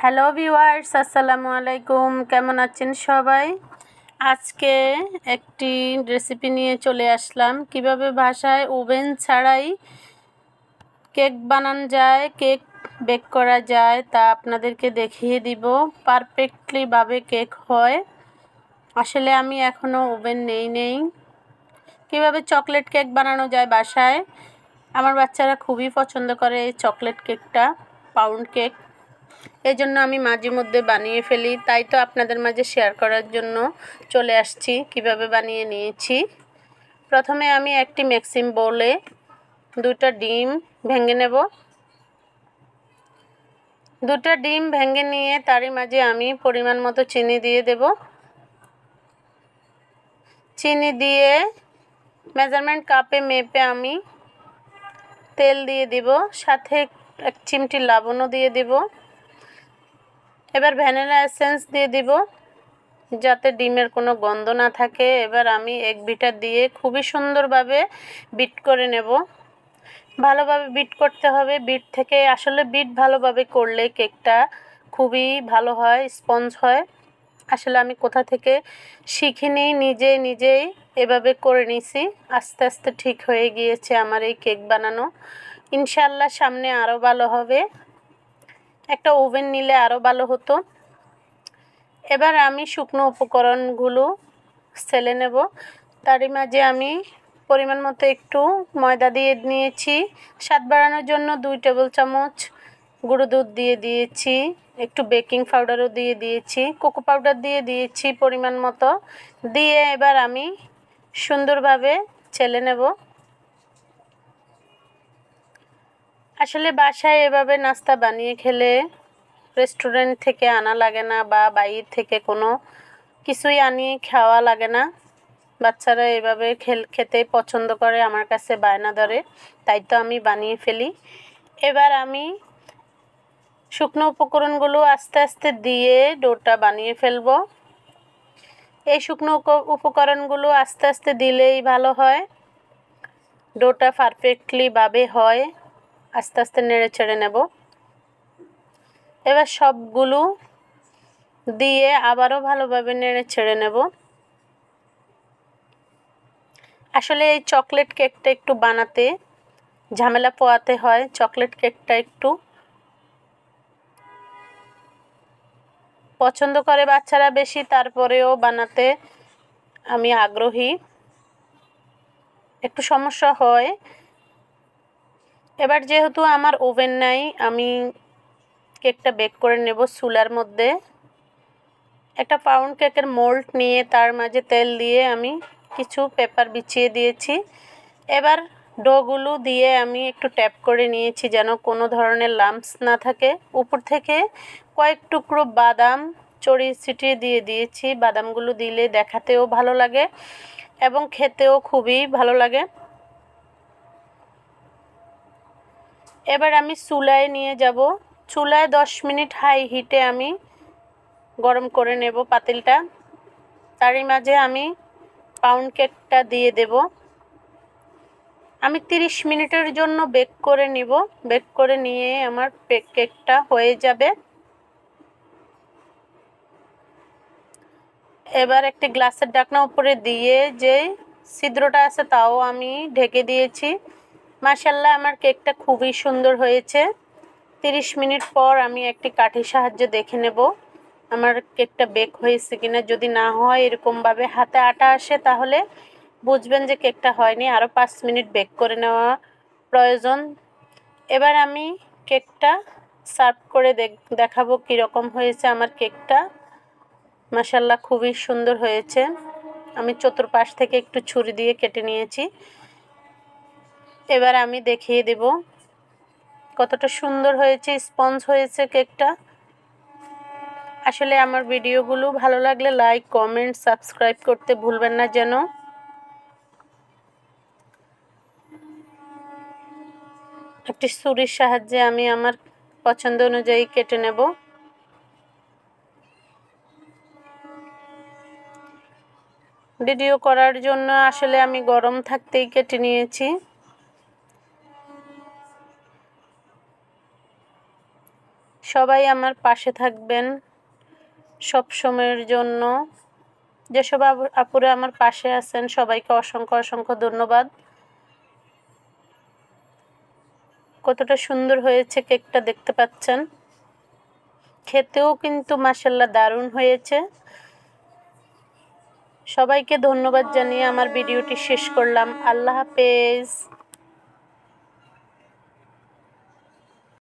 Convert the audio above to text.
Hello viewers, আসসালামু আলাইকুম। কেমন আছেন সবাই? আজকে একটি রেসিপি নিয়ে চলে আসলাম, কিভাবে বাসায় ওভেন ছাড়াই কেক বানানো যায়, কেক বেক করা যায় তা আপনাদেরকে দেখিয়ে দিব। পারফেক্টলিভাবে কেক হয়। আসলে আমি এখনও ওভেন নেই। কিভাবে চকলেট কেক বানানো যায় বাসায়। আমার বাচ্চারা খুবই পছন্দ করে এই চকলেট কেকটা, পাউন্ড কেক। এই জন্য আমি মাঝে মধ্যে বানিয়ে ফেলি, তাই তো আপনাদের মাঝে শেয়ার করার জন্য চলে আসছি কিভাবে বানিয়ে নিয়েছি। প্রথমে আমি একটি মিক্সিং বোলে 2টা ডিম ভেঙে নেব। 2টা ডিম ভেঙে নিয়ে তারই মাঝে আমি পরিমাণ মতো চিনি দিয়ে দেব। চিনি দিয়ে মেজারমেন্ট কাপে মেপে আমি তেল দিয়ে দিব, সাথে 1 চিমটি লবণও দিয়ে দেব। এবার ভ্যানিলা এসেন্স দিয়ে দিব যাতে ডিমের কোনো গন্ধ না থাকে। এবার আমি এক বিটার দিয়ে খুবই সুন্দরভাবে বিট করে নেব। ভালোভাবে বিট করতে হবে। বিট থেকে আসলে বিট ভালোভাবে করলে কেকটা খুবই ভালো হয়, স্পঞ্জ হয়। আসলে আমি কোথা থেকে শিখিনি, নিজেই এভাবে করে নিছি। আস্তে আস্তে ঠিক হয়ে গিয়েছে আমার এই কেক বানানো। ইনশাআল্লাহ সামনে আরও ভালো হবে। একটা ওভেন নিলে আরও ভালো হতো। এবার আমি শুকনো উপকরণগুলো সেলে নেব। তারই মাঝে আমি পরিমাণ মতো একটু ময়দা দিয়ে নিয়েছি। স্বাদ বাড়ানোর জন্য 2 টেবিল চামচ গুঁড়ো দুধ দিয়ে দিয়েছি, একটু বেকিং পাউডারও দিয়ে দিয়েছি, কোকো পাউডার দিয়ে দিয়েছি পরিমাণ মতো। দিয়ে এবার আমি সুন্দরভাবে ছেলে নেব। আসলে বাসায় এভাবে নাস্তা বানিয়ে খেলে রেস্টুরেন্ট থেকে আনা লাগে না বা বাইরে থেকে কোনো কিছুই আনিয়ে খাওয়া লাগে না। বাচ্চারা এভাবে খেতেই পছন্দ করে, আমার কাছে বায়না ধরে, তাই তো আমি বানিয়ে ফেলি। এবার আমি শুকনো উপকরণগুলো আস্তে আস্তে দিয়ে ডোটা বানিয়ে ফেলব। এই শুকনো উপকরণগুলো আস্তে আস্তে দিলেই ভালো হয়, ডোটা পারফেক্টলিভাবে হয়। আস্তে আস্তে নেড়ে ছেড়ে নেব। এবার সবগুলো দিয়ে আবারও ভালোভাবে নেড়ে ছেড়ে নেব। আসলে এই চকলেট কেকটা একটু বানাতে ঝামেলা পোহাতে হয়। চকলেট কেকটা একটু পছন্দ করে বাচ্চারা বেশি, তারপরেও বানাতে আমি আগ্রহী। একটু সমস্যা হয়। এবার যেহেতু আমার ওভেন নাই, আমি কেকটা বেক করে নেব চুলার মধ্যে। একটা পাউন্ড কেকের মোল্ড নিয়ে তার মাঝে তেল দিয়ে আমি কিছু পেপার বিছিয়ে দিয়েছি। এবার ডোগুলো দিয়ে আমি একটু ট্যাপ করে নিয়েছি যেন কোনো ধরনের লাম্পস না থাকে। উপর থেকে কয়েক টুকরো বাদাম ছড়িয়ে ছিটিয়ে দিয়ে দিয়েছি। বাদামগুলো দিলে দেখাতেও ভালো লাগে এবং খেতেও খুবই ভালো লাগে। এবার আমি চুলায় নিয়ে যাব। চুলায় 10 মিনিট হাই হিটে আমি গরম করে নেব পাতিলটা। তারই মাঝে আমি পাউন্ড কেকটা দিয়ে দেব। আমি 30 মিনিটের জন্য বেক করে নিব। বেক করে নিয়ে আমার কেকটা হয়ে যাবে। এবার একটি গ্লাসের ঢাকনা উপরে দিয়ে যে ছিদ্রটা আছে তাও আমি ঢেকে দিয়েছি। মাশাআল্লাহ আমার কেকটা খুবই সুন্দর হয়েছে। 30 মিনিট পর আমি একটি কাঠির সাহায্যে দেখে নেব আমার কেকটা বেক হয়েছে কিনা। যদি না হয়, এরকমভাবে হাতে আটা আসে, তাহলে বুঝবেন যে কেকটা হয়নি। আরও 5 মিনিট বেক করে নেওয়া প্রয়োজন। এবার আমি কেকটা সার্ভ করে দেখাবো কীরকম হয়েছে আমার কেকটা। মাশাআল্লাহ খুবই সুন্দর হয়েছে। আমি চতুর্পাশ থেকে একটু ছুরি দিয়ে কেটে নিয়েছি। এবার আমি দেখিয়ে দেব কতটা সুন্দর হয়েছে, স্পঞ্জ হয়েছে কেকটা। আসলে আমার ভিডিওগুলো ভালো লাগলে লাইক, কমেন্ট, সাবস্ক্রাইব করতে ভুলবেন না যেন। একটি ছুরির সাহায্যে আমি আমার পছন্দ অনুযায়ী কেটে নেব। ভিডিও করার জন্য আসলে আমি গরম থাকতেই কেটে নিয়েছি। সবাই আমার পাশে থাকবেন সব সময়ের জন্য। যেসব আপুরা আমার পাশে আছেন সবাইকে অসংখ্য অসংখ্য ধন্যবাদ। কতটা সুন্দর হয়েছে কেকটা দেখতে পাচ্ছেন। খেতেও কিন্তু মাশাআল্লাহ দারুণ হয়েছে। সবাইকে ধন্যবাদ জানিয়ে আমার ভিডিওটি শেষ করলাম। আল্লাহ হাফেজ।